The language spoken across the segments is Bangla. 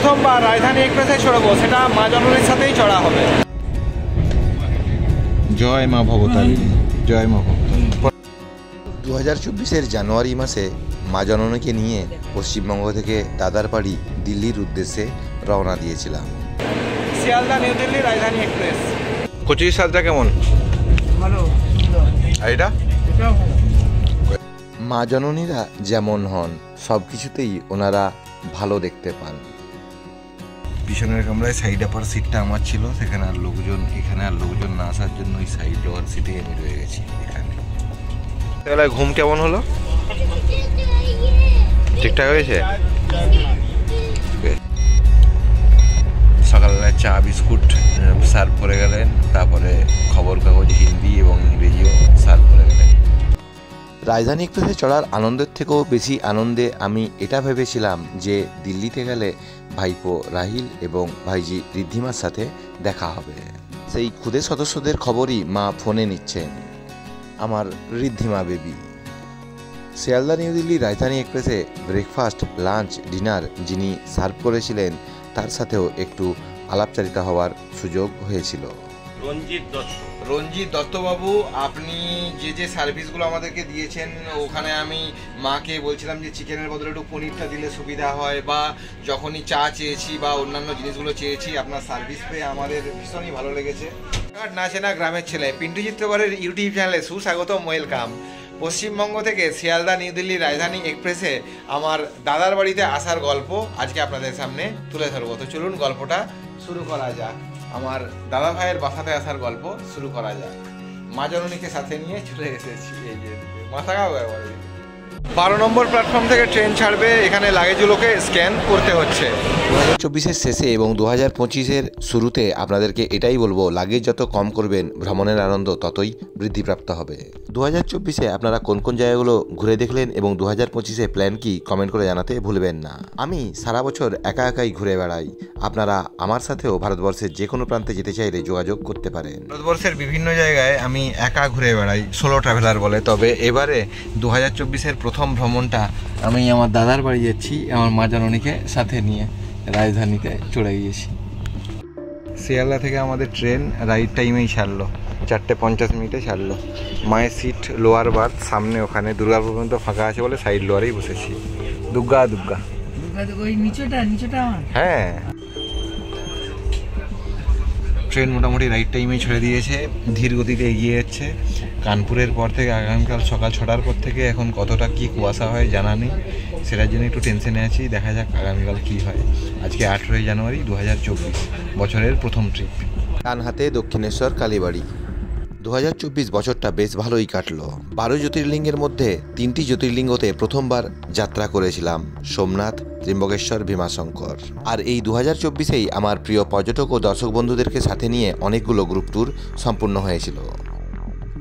প্রথমবার রাজধানী এক্সপ্রেসে চড়বো, সেটা মা জননীর সাথেই চড়া হবে। জয় মা ভবতারিণী, জয় মা ভবতারিণী। 2024-এর জানুয়ারি মাসে মা জননীকে নিয়ে পশ্চিমবঙ্গ থেকে দাদার বাড়ি দিল্লির উদ্দেশ্যে রওনা দিয়েছিলাম। শিয়ালদা নিউ দিল্লি রাজধানী এক্সপ্রেস। কচুরি স্বাদটা কেমন? ভালো। আর এটা মা জননীরা যেমন হন সব কিছুতেই ওনারা ভালো দেখতে পান। পিছনের কামরায় সাইড আপার সিটটা আমার ছিল, সেখানে আর লোকজন, এখানে আর লোকজন না আসার জন্য ওই সাইড লোয়ার সিটে আমি রয়ে গেছি এখানে। তাহলে ঘুম কেমন হলো? ঠিকঠাক হয়েছে? সকালবেলায় চা বিস্কুট সার্ভ করে গেলেন, তারপরে খবর কাগজ হিন্দি এবং ইংরেজিও সার্ভ করে গেলেন। রাজধানী এক্সপ্রেসে চড়ার আনন্দের থেকেও বেশি আনন্দে আমি এটা ভেবেছিলাম যে দিল্লিতে গেলে ভাইপো রাহিল এবং ভাইজি ঋদ্ধিমার সাথে দেখা হবে। সেই খুদে সদস্যদের খবরই মা ফোনে নিচ্ছেন, আমার ঋদ্ধিমা বেবি। শিয়ালদা নিউ দিল্লি রাজধানী এক্সপ্রেসে ব্রেকফাস্ট, লাঞ্চ, ডিনার যিনি সার্ভ করেছিলেন তার সাথেও একটু আলাপচারিতা হওয়ার সুযোগ হয়েছিল। রঞ্জিত দত্তবাবু, আপনি যে যে সার্ভিসগুলো আমাদেরকে দিয়েছেন, ওখানে আমি মাকে বলছিলাম যে চিকেনের বদলে একটু পনিরটা দিলে সুবিধা হয়, বা যখনই চা চেয়েছি বা অন্যান্য জিনিসগুলো চেয়েছি, আপনার সার্ভিস পেয়ে আমাদের ভীষণই ভালো লেগেছে। না চেনা গ্রামের ছেলে পিন্টু চিত্রকরের ইউটিউব চ্যানেলে সুস্বাগতম, ওয়েলকাম। পশ্চিমবঙ্গ থেকে শিয়ালদা নিউ দিল্লি রাজধানী এক্সপ্রেসে আমার দাদার বাড়িতে আসার গল্প আজকে আপনাদের সামনে তুলে ধরবো। তো চলুন গল্পটা শুরু করা যাক। আমার দাদা ভাইয়ের বাসাতে আসার গল্প শুরু করা যাক। মা জননীকে সাথে নিয়ে চলে এসেছি। এই যে মাথা খাওয়া 12 নম্বর প্ল্যাটফর্ম থেকে ট্রেন ছাড়বে, এখানে লাগেজগুলোকে স্ক্যান করতে হচ্ছে। 2024-এর শেষে এবং 2025-এর শুরুতে আপনাদেরকে এটাই বলবো, লাগেজ যত কম করবেন ভ্রমণের আনন্দ ততই বৃদ্ধিপ্রাপ্ত হবে। 2024-এ আপনারা কোন কোন জায়গাগুলো ঘুরে দেখলেন এবং 2025-এ প্ল্যান কি কমেন্ট করে জানাতে ভুলবেন না। আমি সারা বছর একা একাই ঘুরে বেড়াই, আপনারা আমার সাথেও ভারতবর্ষের যে কোনো প্রান্তে যেতে চাইলে যোগাযোগ করতে পারেন। ভারতবর্ষের বিভিন্ন জায়গায় আমি একা ঘুরে বেড়াই, সোলো ট্রাভেলার বলে। তবে এবারে 2024-এর প্রথম ভ্রমণটা আমি আমার দাদার বাড়ি যাচ্ছি, আমার মা জননীকে সাথে নিয়ে রাজধানীতে চলে গিয়েছি। শিয়ালদা থেকে আমাদের ট্রেন রাইট টাইমেই ছাড়লো, 4:50 ছাড়লো। মায়ের সিট লোয়ার বার্থ, সামনে ওখানে দুর্গাপুর পর্যন্ত ফাঁকা আছে বলে সাইড লোয়ারেই বসেছি। দুর্গা দুর্গা হ্যাঁ। ট্রেন মোটামুটি রাইট টাইমেই ছেড়ে দিয়েছে, ধীর গতিতে এগিয়ে যাচ্ছে। কানপুরের পর থেকে আগামীকাল সকাল 6টার পর থেকে এখন কতটা কি কুয়াশা হয় জানা নেই, সেটার জন্য একটু টেনশনে আছি। দেখা যাক আগামীকাল কি হয়। আজকে 18 জানুয়ারি 2024, বছরের প্রথম ট্রিপ। ডান হাতে দক্ষিণেশ্বর কালীবাড়ি। 2024 বছরটা বেশ ভালোই কাটলো। 12 জ্যোতির্লিঙ্গের মধ্যে 3টি জ্যোতির্লিঙ্গতে প্রথমবার যাত্রা করেছিলাম, সোমনাথ, ত্রিম্বকেশ্বর, ভীমাশঙ্কর। আর এই 2024-এই আমার প্রিয় পর্যটক ও দর্শক বন্ধুদেরকে সাথে নিয়ে অনেকগুলো গ্রুপ ট্যুর সম্পূর্ণ হয়েছিল।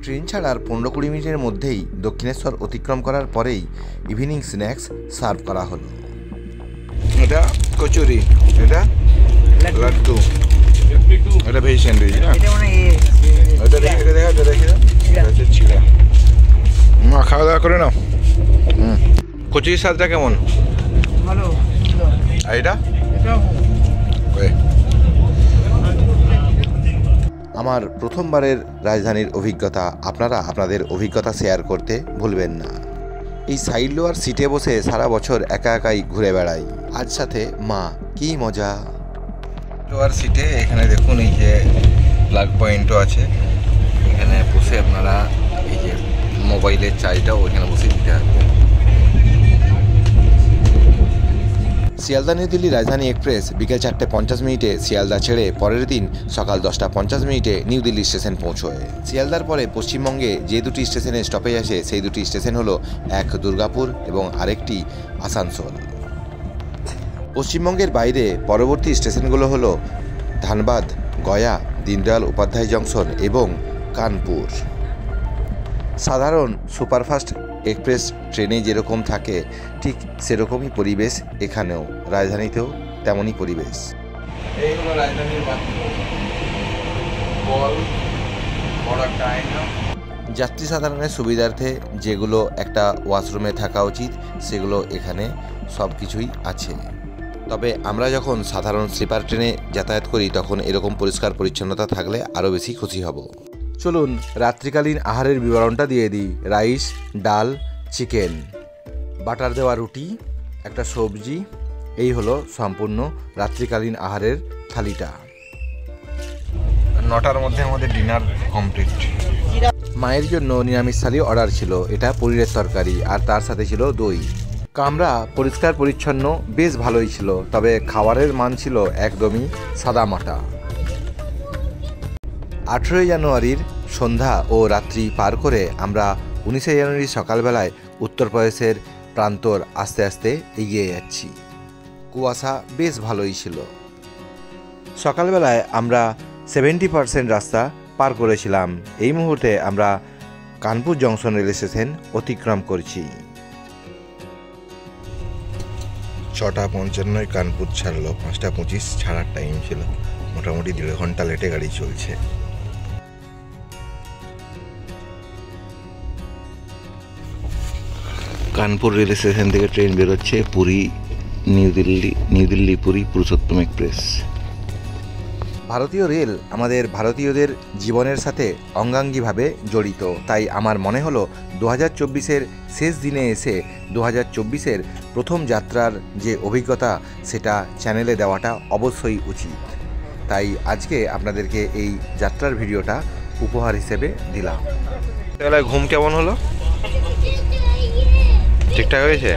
ট্রেন ছাড়ার 15-20 মিনিটের মধ্যেই দক্ষিণেশ্বর অতিক্রম করার পরেই ইভিনিং স্ন্যাক্স সার্ভ করা হলো। এটা কচুরি, এটা লাড্ডু, এটা ভেজ স্যান্ডউইচ না, এটা দেখে চিড়া। মা খাওয়া দাওয়া করে নাও। কচুরির স্বাদটা কেমন? ভালো। আর এটা আমার প্রথমবারের রাজধানীর অভিজ্ঞতা, আপনারা আপনাদের অভিজ্ঞতা শেয়ার করতে ভুলবেন না। এই সাইড লোয়ার সিটে বসে সারা বছর একা একাই ঘুরে বেড়াই, আজ সাথে মা, কি মজা। লোয়ার সিটে এখানে দেখুন এই যে প্লাগ পয়েন্টও আছে, এখানে বসে আপনারা এই যে মোবাইলের চার্জটাও ওইখানে বসে দিতে হবে। শিয়ালদা নিউ দিল্লি রাজধানী এক্সপ্রেস বিকেল 4:50 শিয়ালদা ছেড়ে পরের দিন সকাল 10:50 নিউ দিল্লি স্টেশন পৌঁছয়। শিয়ালদার পরে পশ্চিমবঙ্গে যে দুটি স্টেশনে স্টপেজ আছে সেই দুটি স্টেশন হলো, এক দুর্গাপুর এবং আরেকটি আসানসোল। পশ্চিমবঙ্গের বাইরে পরবর্তী স্টেশনগুলো হলো ধানবাদ, গয়া, দীনদয়াল উপাধ্যায় জংশন এবং কানপুর। সাধারণ সুপারফাস্ট এক্সপ্রেস ট্রেনে যেরকম থাকে ঠিক সেরকমই পরিবেশ এখানেও, রাজধানীতেও তেমনই পরিবেশ। এইগুলো রাজধানীর যাত্রী সাধারণের সুবিধার্থে যেগুলো একটা ওয়াশরুমে থাকা উচিত সেগুলো এখানে সব কিছুই আছে। তবে আমরা যখন সাধারণ স্লিপার ট্রেনে যাতায়াত করি তখন এরকম পরিষ্কার পরিচ্ছন্নতা থাকলে আরও বেশি খুশি হব। চলুন রাত্রিকালীন আহারের বিবরণটা দিয়ে দিই। রাইস, ডাল, চিকেন, বাটার দেওয়া রুটি, একটা সবজি, এই হলো সম্পূর্ণ রাত্রিকালীন আহারের থালিটা। 9টার মধ্যে আমাদের ডিনার কমপ্লিট। মায়ের জন্য নিরামিষ থালি অর্ডার ছিল, এটা পনিরের তরকারি আর তার সাথে ছিল দই। কামরা পরিষ্কার পরিচ্ছন্ন, বেশ ভালোই ছিল, তবে খাবারের মান ছিল একদমই সাদামাটা। 18 জানুয়ারির সন্ধ্যা ও রাত্রি পার করে আমরা 19 জানুয়ারি সকালবেলায় উত্তরপ্রদেশের প্রান্তর আস্তে আস্তে এগিয়ে যাচ্ছি। কুয়াশা বেশ ভালোই ছিল। সকালবেলায় আমরা 70% রাস্তা পার করেছিলাম। এই মুহূর্তে আমরা কানপুর জংশন রেল স্টেশন অতিক্রম করছি। 6:55 কানপুর ছাড়লো, 5:25 ছাড়ার টাইম ছিল। মোটামুটি 1.5 ঘন্টা লেটে গাড়ি চলছে। কানপুর রেল স্টেশন থেকে ট্রেন বেরোচ্ছে পুরী নিউ দিল্লি পুরী পুরুষোত্তম এক্সপ্রেস। ভারতীয় রেল আমাদের ভারতীয়দের জীবনের সাথে অঙ্গাঙ্গিভাবে জড়িত, তাই আমার মনে হলো 2024-এর শেষ দিনে এসে 2024-এর প্রথম যাত্রার যে অভিজ্ঞতা সেটা চ্যানেলে দেওয়াটা অবশ্যই উচিত। তাই আজকে আপনাদেরকে এই যাত্রার ভিডিওটা উপহার হিসেবে দিলাম। বেলায় ঘুম কেমন হলো? ঠিকঠাক হয়েছে?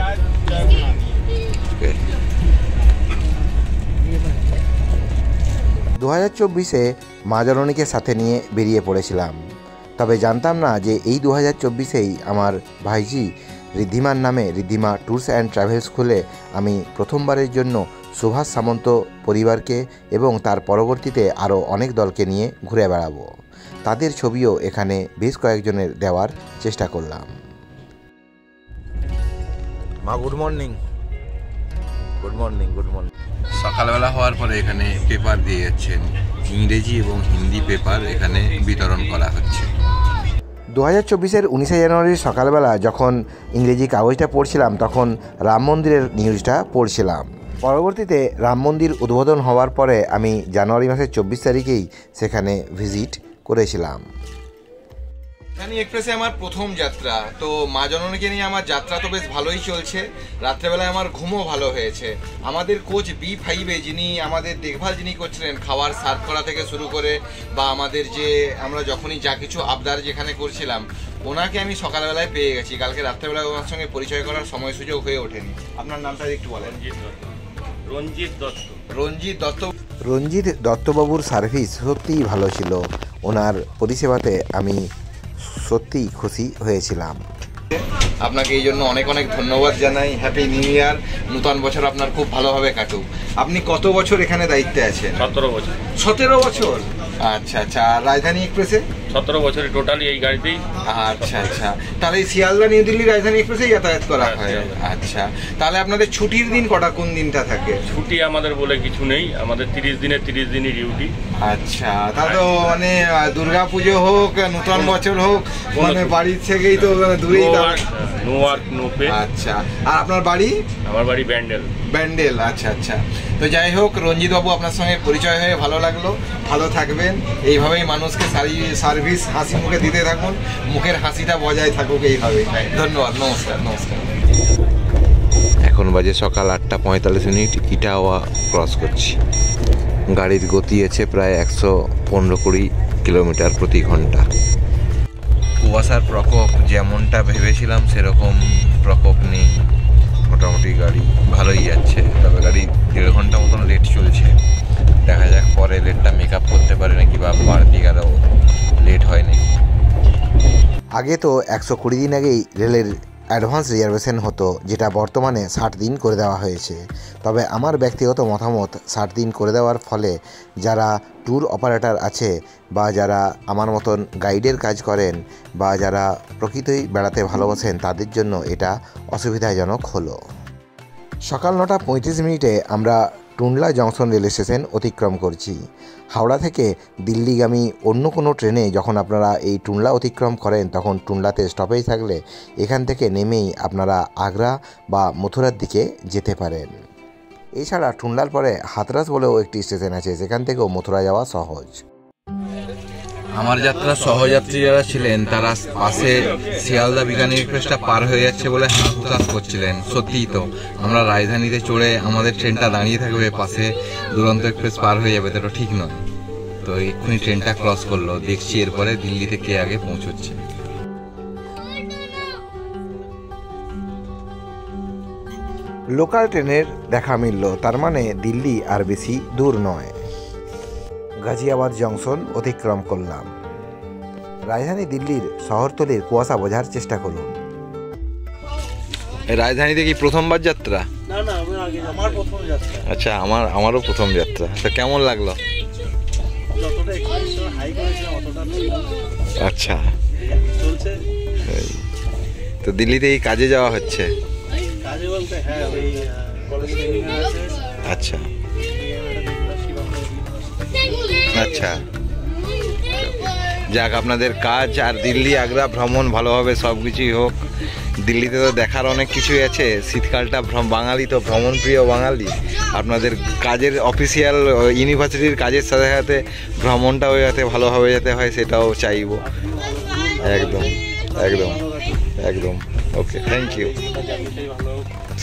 2024-এ মা জননীকে সাথে নিয়ে বেরিয়ে পড়েছিলাম, তবে জানতাম না যে এই 2024-এই আমার ভাইজি ঋদ্ধিমার নামে ঋদ্ধিমা ট্যুরস অ্যান্ড ট্রাভেলস খুলে আমি প্রথমবারের জন্য সুভাষ সামন্ত পরিবারকে এবং তার পরবর্তীতে আরও অনেক দলকে নিয়ে ঘুরে বেড়াবো। তাদের ছবিও এখানে বেশ কয়েকজনের দেওয়ার চেষ্টা করলাম। মা good morning. Good morning, good morning. সকালবেলা হওয়ার পরে এখানে পেপার দিয়ে যাচ্ছেন, ইংরেজি এবং হিন্দি পেপার এখানে বিতরণ করা হচ্ছে। 2024-এর 19 জানুয়ারির সকালবেলা যখন ইংরেজি কাগজটা পড়ছিলাম তখন রাম মন্দিরের নিউজটা পড়ছিলাম। পরবর্তীতে রাম মন্দির উদ্বোধন হওয়ার পরে আমি জানুয়ারি মাসের 24 তারিখেই সেখানে ভিজিট করেছিলাম। রাজধানী এক্সপ্রেসে আমার প্রথম যাত্রা, তো মা জননীকে নিয়ে আমার যাত্রা তো বেশ ভালোই চলছে। রাত্রেবেলায় আমার ঘুমও ভালো হয়েছে। আমাদের কোচ B5-এ যিনি আমাদের দেখভাল যিনি করছিলেন, খাবার সার্ভ করা থেকে শুরু করে বা আমাদের যে আমরা যখনই যা কিছু আবদার যেখানে করছিলাম, ওনাকে আমি সকালবেলায় পেয়ে গেছি। কালকে রাত্রেবেলায় ওনার সঙ্গে পরিচয় করার সময় সুযোগ হয়ে ওঠেনি। আপনার নামটা একটু বলেন। রঞ্জিত দত্তবাবুর সার্ভিস সত্যিই ভালো ছিল। ওনার পরিষেবাতে আমি সত্যিই খুশি হয়েছিলাম। আপনাকে এই জন্য অনেক অনেক ধন্যবাদ জানাই। হ্যাপি নিউ ইয়ার, নূতন বছর আপনার খুব ভালোভাবে কাটুক। আপনি কত বছর এখানে দায়িত্বে আছেন? 17 বছর। 17 বছর? আচ্ছা আচ্ছা। আর রাজধানী এক্সপ্রেসে? 17 বছরে টোটালি এই গাড়িতেই। আচ্ছা আচ্ছা। তাহলে শিয়ালদা নিউ দিল্লি রাজধানী এক্সপ্রেসেই যাতায়াত করা হয়? আচ্ছা। তাহলে আপনাদের ছুটির দিন কটা, কোন দিনটা থাকে? ছুটি আমাদের বলে কিছু নেই, আমাদের 30 দিনে 30 দিনই ডিউটি। আচ্ছা। তাহলে তো মানে দুর্গা পুজো হোক, নূতন বছর হোক, মানে বাড়ির থেকেই তো দূরেই। No work no pay. আচ্ছা। আর আপনার বাড়ি? আমার বাড়ি ব্যান্ডেল। আচ্ছা আচ্ছা। তো যাই হোক, রঞ্জিত বাবু আপনার সঙ্গে পরিচয় হয়ে ভালো লাগলো। ভালো থাকবেন, এইভাবেই মানুষকে সার্ভিস হাসি মুখে দিতে থাকুন, মুখের হাসিটা বজায় থাকুক এইভাবে। ধন্যবাদ, নমস্কার। এখন বাজে সকাল 8:45, ইটাওয়া ক্রস করছি। গাড়ির গতি আছে প্রায় 115-20 কিলোমিটার প্রতি ঘন্টা। কুয়াশার প্রকোপ যেমনটা ভেবেছিলাম সেরকম প্রকোপ নেই। মোটামুটি গাড়ি ভালোই যাচ্ছে, তবে গাড়ি 1.5 ঘন্টা মতন লেট চলছে। দেখা যাক পরে লেটটা মেক আপ করতে পারে নাকি, বা বাড়তি গেলেও লেট হয় নাকি। আগে তো 120 দিন আগেই রেলের অ্যাডভান্স রিজার্ভেশন হতো, যেটা বর্তমানে 60 দিন করে দেওয়া হয়েছে। তবে আমার ব্যক্তিগত মতামত, 60 দিন করে দেওয়ার ফলে যারা ট্যুর অপারেটর আছে বা যারা আমার মতন গাইডের কাজ করেন বা যারা প্রকৃতই বেড়াতে ভালোবাসেন তাদের জন্য এটা অসুবিধাজনক হলো। সকাল 9:35 আমরা টুন্ডলা জংশন রেল স্টেশন অতিক্রম করছি। হাওড়া থেকে দিল্লিগামী অন্য কোনো ট্রেনে যখন আপনারা এই টুন্ডলা অতিক্রম করেন তখন টুন্ডলাতে স্টপেজ থাকলে এখান থেকে নেমেই আপনারা আগ্রা বা মথুরার দিকে যেতে পারেন। এছাড়া টুন্ডার পরে হাতরাস বলেও একটি স্টেশন আছে, সেখান থেকেও মথুরা যাওয়া সহজ। আমার যাত্রা সহযাত্রী যারা ছিলেন তারা পাশে শিয়ালদা বিকানি এক্সপ্রেসটা পার হয়ে যাচ্ছে বলে হাঁস করছিলেন। সত্যিই তো, আমরা রাজধানীতে চড়ে আমাদের ট্রেনটা দাঁড়িয়ে থাকবে, পাশে দুরন্ত এক্সপ্রেস পার হয়ে যাবে, তো ঠিক নয়। তো এক্ষুনি ট্রেনটা ক্রস করলো, দেখছি এরপরে দিল্লিতে কে আগে পৌঁছচ্ছে। লোকাল ট্রেনের দেখা মিলল, তার মানে দিল্লি আর বেশি দূর নয়। গাজিয়াবাদ জংশন অতিক্রম করলাম। রাজধানী দিল্লির শহরতলির কুয়াশা বোঝার চেষ্টা করুন। রাজধানীতে কি প্রথমবার যাত্রা? না না, আমার প্রথম যাত্রা। আচ্ছা, আমারও প্রথম যাত্রা। তো কেমন লাগলো? যতটা এক্সপেকটেশন হাই করেছিলাম অতটা আচ্ছা, চলছে। তো দিল্লিতে এই কাজে যাওয়া হচ্ছে? কাজে বলতে হ্যাঁ, ওই কলেজ সেমিনার আছে। আচ্ছা আচ্ছা, যাক, আপনাদের কাজ আর দিল্লি আগ্রা ভ্রমণ ভালোভাবে সব কিছুই হোক। দিল্লিতে তো দেখার অনেক কিছুই আছে, শীতকালটা বাঙালি তো ভ্রমণ প্রিয় বাঙালি। আপনাদের কাজের অফিসিয়াল ইউনিভার্সিটির কাজের সাথে সাথে ভ্রমণটাও যাতে ভালোভাবে যেতে হয় সেটাও চাইব। একদম একদম একদম, ওকে, থ্যাংক ইউ।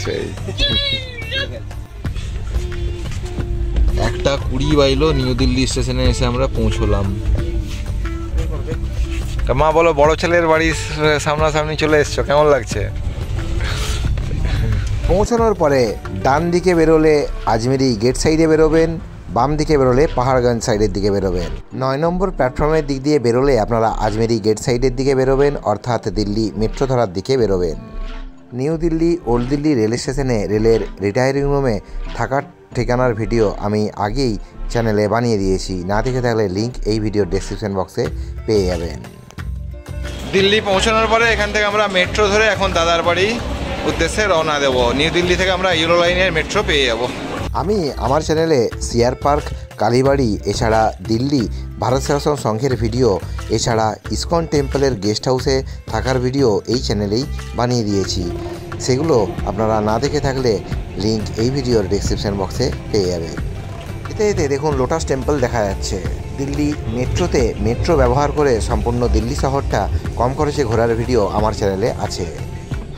সেই 1:20 বাজলো, নিউ দিল্লি স্টেশনে এসে আমরা পৌঁছলাম। মা বলো, বড় ছেলের বাড়ির সামনাসামনি চলে এসছো, কেমন লাগছে? পৌঁছানোর পরে ডান দিকে বেরোলে আজমেরি গেট সাইডে বেরোবেন, বাম দিকে বেরোলে পাহাড়গঞ্জ সাইডের দিকে বেরোবেন। 9 নম্বর প্ল্যাটফর্মের দিক দিয়ে বেরোলে আপনারা আজমেরি গেট সাইডের দিকে বেরোবেন, অর্থাৎ দিল্লি মেট্রো ধরার দিকে বেরোবেন। New Delhi old Delhi rail স্টেশনে রেলের রিটায়ারিং রুমে থাকার ঠিকানার ভিডিও আমি আগেই চ্যানেলে বানিয়ে দিয়েছি, না দেখে থাকলে লিঙ্ক এই ভিডিওর ডেসক্রিপশন বক্সে পেয়ে যাবেন। দিল্লি পৌঁছানোর পরে এখান থেকে আমরা মেট্রো ধরে এখন দাদার বাড়ি উদ্দেশ্যে রওনা দেবো। নিউ দিল্লি থেকে আমরা ইউরো লাইনের মেট্রো পেয়ে যাব। আমি আমার চ্যানেলে সিয়ার পার্ক, কালীবাড়ি, এছাড়া দিল্লি ভারত সেবাশ্রম সংঘের ভিডিও, এছাড়া ইসকন টেম্পলের গেস্ট হাউসে থাকার ভিডিও এই চ্যানেলেই বানিয়ে দিয়েছি। সেগুলো আপনারা না দেখে থাকলে লিঙ্ক এই ভিডিওর ডেসক্রিপশন বক্সে পেয়ে যাবেন। এতে দেখুন লোটাস টেম্পল দেখা যাচ্ছে। দিল্লি মেট্রোতে মেট্রো ব্যবহার করে সম্পূর্ণ দিল্লি শহরটা কম খরচে ঘোরার ভিডিও আমার চ্যানেলে আছে।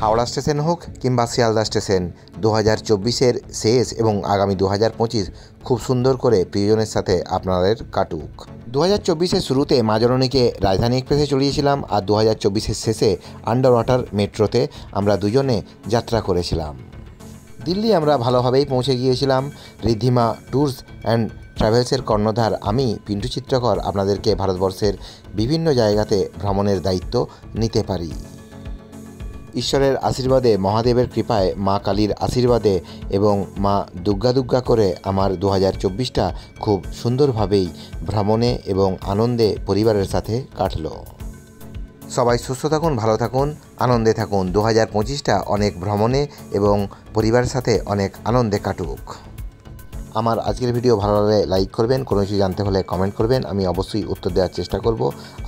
হাওড়া স্টেশন হোক কিংবা শিয়ালদা স্টেশন, 2024-এর শেষ এবং আগামী 2025 খুব সুন্দর করে প্রিয়জনের সাথে আপনাদের কাটুক। 2024-এর শুরুতে মা জননীকে রাজধানী এক্সপ্রেসে চড়িয়েছিলাম, আর 2024-এর শেষে আন্ডার ওয়াটার মেট্রোতে আমরা দুজনে যাত্রা করেছিলাম। দিল্লি আমরা ভালোভাবেই পৌঁছে গিয়েছিলাম। ঋদ্ধিমা ট্যুরস অ্যান্ড ট্রাভেলসের কর্ণধার আমি পিন্টু চিত্রকর আপনাদেরকে ভারতবর্ষের বিভিন্ন জায়গাতে ভ্রমণের দায়িত্ব নিতে পারি। ঈশ্বরের আশীর্বাদে, মহাদেবের কৃপায়, মা কালীর আশীর্বাদে এবং মা দুর্গা করে আমার 2024টা খুব সুন্দরভাবেই ভ্রমণে এবং আনন্দে পরিবারের সাথে কাটলো। সবাই সুস্থ থাকুন, ভালো থাকুন, আনন্দে থাকুন। 2025টা অনেক ভ্রমণে এবং পরিবারের সাথে অনেক আনন্দে কাটুক। আমার আজকের ভিডিও ভালো লাগলে লাইক করবেন, কোনো কিছু জানতে হলে কমেন্ট করবেন, আমি অবশ্যই উত্তর দেওয়ার চেষ্টা করব।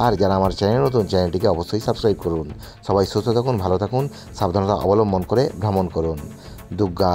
আর যারা আমার চ্যানেল নতুন, চ্যানেলটিকে অবশ্যই সাবস্ক্রাইব করুন। সবাই সুস্থ থাকুন, ভালো থাকুন, সাবধানতা অবলম্বন করে ভ্রমণ করুন। দুর্গা।